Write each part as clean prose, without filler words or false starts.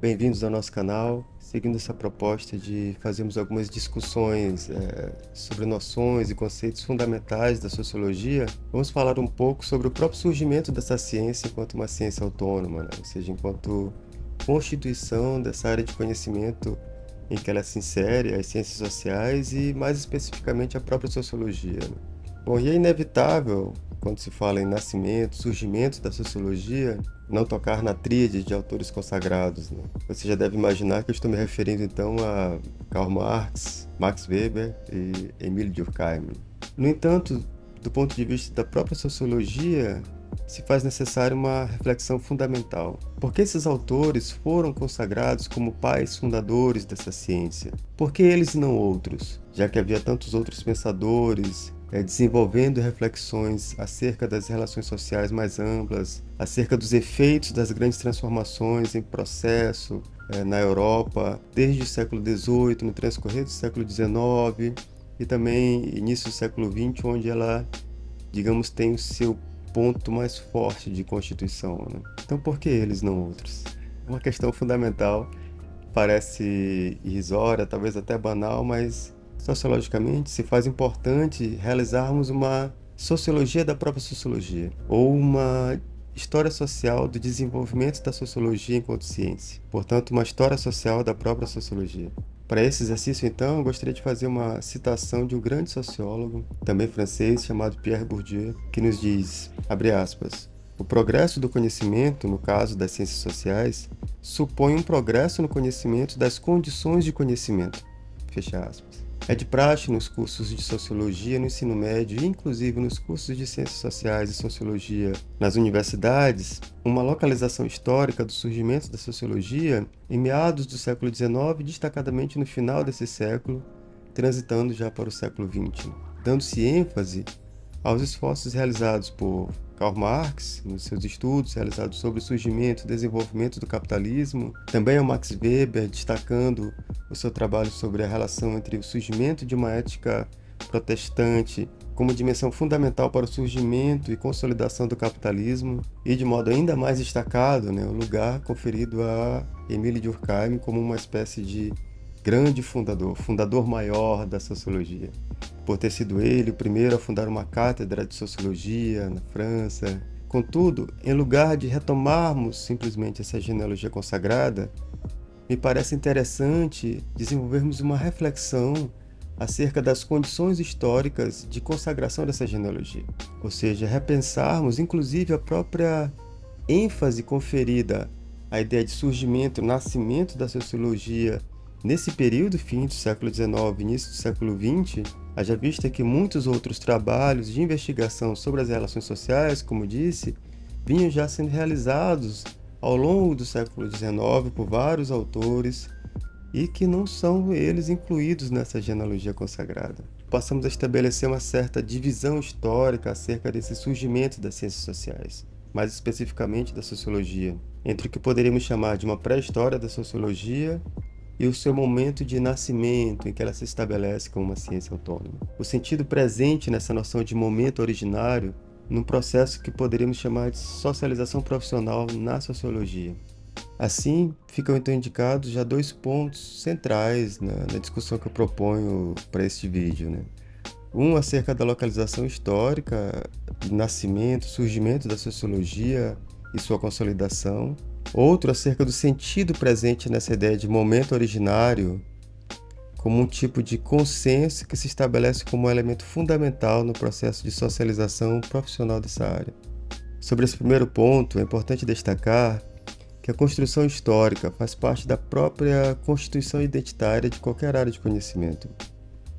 Bem-vindos ao nosso canal. Seguindo essa proposta de fazermos algumas discussões sobre noções e conceitos fundamentais da sociologia, vamos falar um pouco sobre o próprio surgimento dessa ciência enquanto uma ciência autônoma, né? Ou seja, enquanto constituição dessa área de conhecimento em que ela se insere, as ciências sociais e, mais especificamente, a própria sociologia, né? Bom, e é inevitável, quando se fala em nascimento, surgimento da sociologia, não tocar na tríade de autores consagrados, né? Você já deve imaginar que eu estou me referindo então a Karl Marx, Max Weber e Émile Durkheim. No entanto, do ponto de vista da própria sociologia, se faz necessária uma reflexão fundamental. Por que esses autores foram consagrados como pais fundadores dessa ciência? Por que eles e não outros? Já que havia tantos outros pensadores desenvolvendo reflexões acerca das relações sociais mais amplas, acerca dos efeitos das grandes transformações em processo na Europa, desde o século XVIII, no transcorrer do século XIX e também início do século XX, onde ela, digamos, tem o seu ponto mais forte de constituição, né? Então, por que eles não outros? É uma questão fundamental, parece irrisória, talvez até banal, mas sociologicamente se faz importante realizarmos uma sociologia da própria sociologia, ou uma história social do desenvolvimento da sociologia enquanto ciência. Portanto, uma história social da própria sociologia. Para esse exercício, então, eu gostaria de fazer uma citação de um grande sociólogo, também francês, chamado Pierre Bourdieu, que nos diz, abre aspas, o progresso do conhecimento, no caso das ciências sociais, supõe um progresso no conhecimento das condições de conhecimento, fecha aspas. É de praxe nos cursos de sociologia no ensino médio e inclusive nos cursos de ciências sociais e sociologia nas universidades, uma localização histórica do surgimento da sociologia em meados do século XIX, destacadamente no final desse século, transitando já para o século XX, dando-se ênfase aos esforços realizados por Karl Marx, nos seus estudos realizados sobre o surgimento e desenvolvimento do capitalismo, também ao Max Weber, destacando o seu trabalho sobre a relação entre o surgimento de uma ética protestante como dimensão fundamental para o surgimento e consolidação do capitalismo, e de modo ainda mais destacado, né, o lugar conferido a Émile Durkheim como uma espécie de grande fundador maior da sociologia, por ter sido ele o primeiro a fundar uma cátedra de sociologia na França. Contudo, em lugar de retomarmos simplesmente essa genealogia consagrada, me parece interessante desenvolvermos uma reflexão acerca das condições históricas de consagração dessa genealogia, ou seja, repensarmos inclusive a própria ênfase conferida à ideia de surgimento, nascimento da sociologia nesse período, fim do século XIX, início do século XX, haja vista que muitos outros trabalhos de investigação sobre as relações sociais, como disse, vinham já sendo realizados ao longo do século XIX por vários autores e que não são eles incluídos nessa genealogia consagrada. Passamos a estabelecer uma certa divisão histórica acerca desse surgimento das ciências sociais, mais especificamente da sociologia, entre o que poderíamos chamar de uma pré-história da sociologia e o seu momento de nascimento, em que ela se estabelece como uma ciência autônoma. O sentido presente nessa noção de momento originário, num processo que poderíamos chamar de socialização profissional na sociologia. Assim, ficam então indicados já dois pontos centrais na discussão que eu proponho para este vídeo, né? Um acerca da localização histórica, do nascimento, surgimento da sociologia e sua consolidação. Outro acerca do sentido presente nessa ideia de momento originário, como um tipo de consenso que se estabelece como um elemento fundamental no processo de socialização profissional dessa área. Sobre esse primeiro ponto, é importante destacar que a construção histórica faz parte da própria constituição identitária de qualquer área de conhecimento.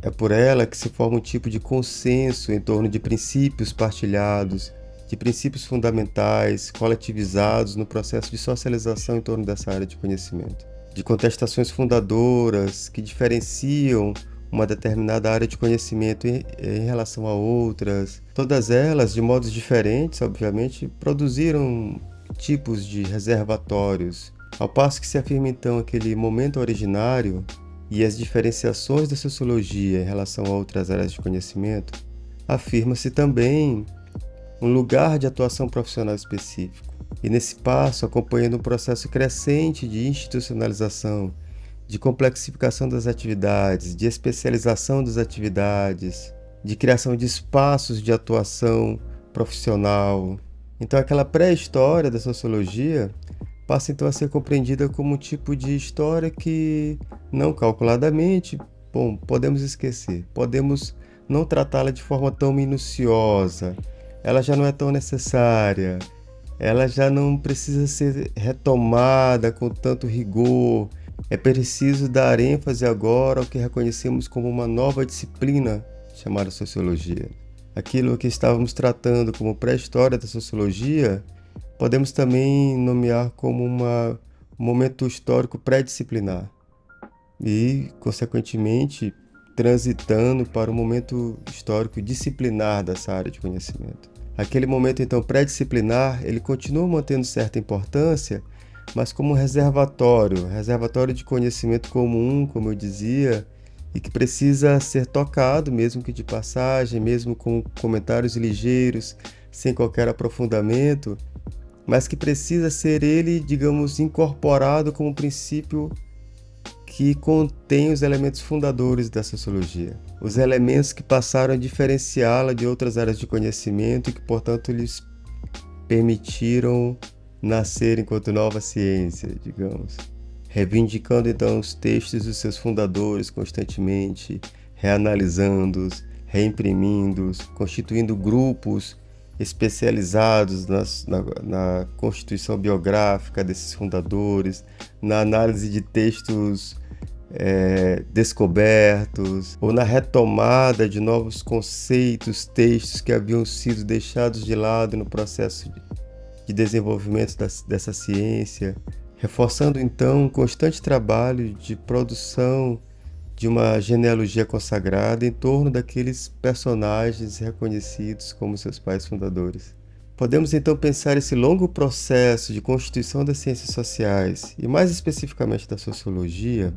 É por ela que se forma um tipo de consenso em torno de princípios partilhados, de princípios fundamentais, coletivizados no processo de socialização em torno dessa área de conhecimento, de contestações fundadoras que diferenciam uma determinada área de conhecimento em relação a outras. Todas elas, de modos diferentes, obviamente, produziram tipos de reservatórios, ao passo que se afirma então aquele momento originário e as diferenciações da sociologia em relação a outras áreas de conhecimento, afirma-se também um lugar de atuação profissional específico. E nesse passo, acompanhando um processo crescente de institucionalização, de complexificação das atividades, de especialização das atividades, de criação de espaços de atuação profissional. Então, aquela pré-história da sociologia passa então a ser compreendida como um tipo de história que, não calculadamente, podemos esquecer, podemos não tratá-la de forma tão minuciosa, ela já não é tão necessária, ela já não precisa ser retomada com tanto rigor. É preciso dar ênfase agora ao que reconhecemos como uma nova disciplina chamada sociologia. Aquilo que estávamos tratando como pré-história da sociologia, podemos também nomear como um momento histórico pré-disciplinar e, consequentemente, transitando para o momento histórico disciplinar dessa área de conhecimento. Aquele momento, então, pré-disciplinar, ele continua mantendo certa importância, mas como um reservatório de conhecimento comum, como eu dizia, e que precisa ser tocado, mesmo que de passagem, mesmo com comentários ligeiros, sem qualquer aprofundamento, mas que precisa ser ele, digamos, incorporado como um princípio que contém os elementos fundadores da sociologia, os elementos que passaram a diferenciá-la de outras áreas de conhecimento e que, portanto, lhes permitiram nascer enquanto nova ciência, digamos. Reivindicando então os textos dos seus fundadores constantemente, reanalisando-os, reimprimindo-os, constituindo grupos especializados na constituição biográfica desses fundadores, na análise de textos descobertos, ou na retomada de novos conceitos, textos que haviam sido deixados de lado no processo de desenvolvimento dessa ciência, reforçando então um constante trabalho de produção de uma genealogia consagrada em torno daqueles personagens reconhecidos como seus pais fundadores. Podemos então pensar esse longo processo de constituição das ciências sociais, e mais especificamente da sociologia,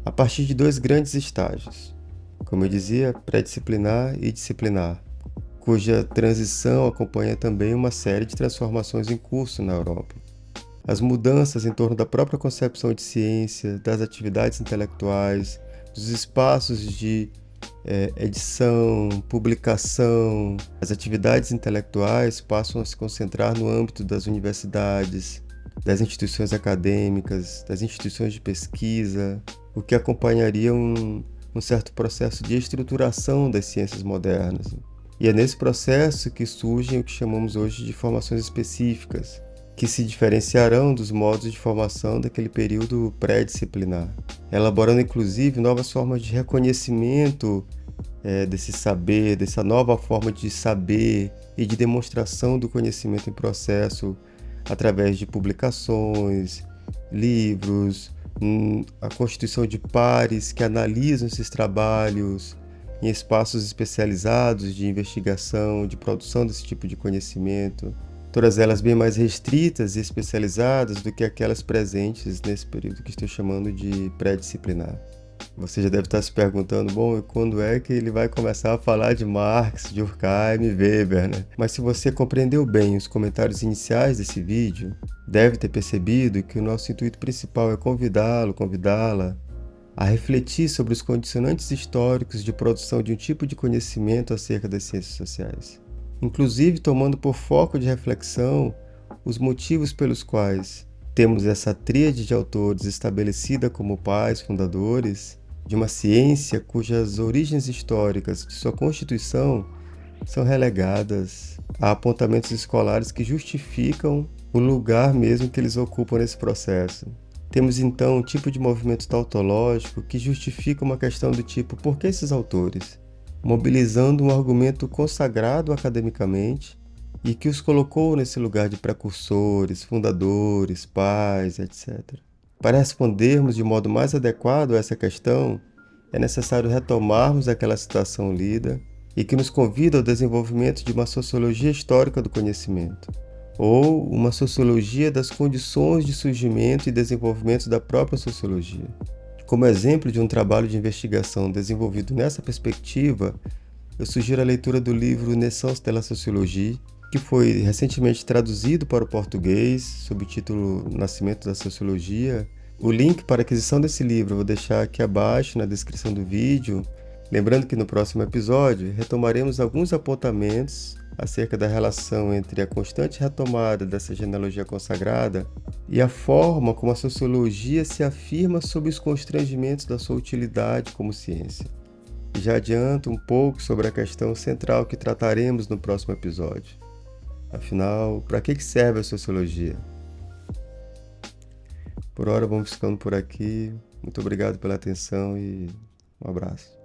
a partir de dois grandes estágios, como eu dizia, pré-disciplinar e disciplinar, cuja transição acompanha também uma série de transformações em curso na Europa. As mudanças em torno da própria concepção de ciência, das atividades intelectuais, dos espaços de edição, publicação, as atividades intelectuais passam a se concentrar no âmbito das universidades, das instituições acadêmicas, das instituições de pesquisa, o que acompanharia um certo processo de estruturação das ciências modernas. E é nesse processo que surgem o que chamamos hoje de formações específicas, que se diferenciarão dos modos de formação daquele período pré-disciplinar, elaborando inclusive novas formas de reconhecimento desse saber, dessa nova forma de saber e de demonstração do conhecimento em processo através de publicações, livros, a constituição de pares que analisam esses trabalhos em espaços especializados de investigação, de produção desse tipo de conhecimento, todas elas bem mais restritas e especializadas do que aquelas presentes nesse período que estou chamando de pré-disciplinar. Você já deve estar se perguntando, e quando é que ele vai começar a falar de Marx, de Durkheim e Weber, né? Mas se você compreendeu bem os comentários iniciais desse vídeo, deve ter percebido que o nosso intuito principal é convidá-la a refletir sobre os condicionantes históricos de produção de um tipo de conhecimento acerca das ciências sociais, inclusive tomando por foco de reflexão os motivos pelos quais temos essa tríade de autores estabelecida como pais fundadores de uma ciência cujas origens históricas de sua constituição são relegadas a apontamentos escolares que justificam o lugar mesmo que eles ocupam nesse processo. Temos então um tipo de movimento tautológico que justifica uma questão do tipo: por que esses autores? Mobilizando um argumento consagrado academicamente e que os colocou nesse lugar de precursores, fundadores, pais, etc. Para respondermos de modo mais adequado a essa questão, é necessário retomarmos aquela citação lida e que nos convida ao desenvolvimento de uma sociologia histórica do conhecimento, ou uma sociologia das condições de surgimento e desenvolvimento da própria sociologia. Como exemplo de um trabalho de investigação desenvolvido nessa perspectiva, eu sugiro a leitura do livro Naissance de la Sociologie, que foi recentemente traduzido para o português, sob o título Nascimento da Sociologia. O link para a aquisição desse livro eu vou deixar aqui abaixo na descrição do vídeo. Lembrando que no próximo episódio retomaremos alguns apontamentos acerca da relação entre a constante retomada dessa genealogia consagrada e a forma como a sociologia se afirma sob os constrangimentos da sua utilidade como ciência. E já adianto um pouco sobre a questão central que trataremos no próximo episódio. Afinal, para que serve a sociologia? Por hora vamos ficando por aqui. Muito obrigado pela atenção e um abraço.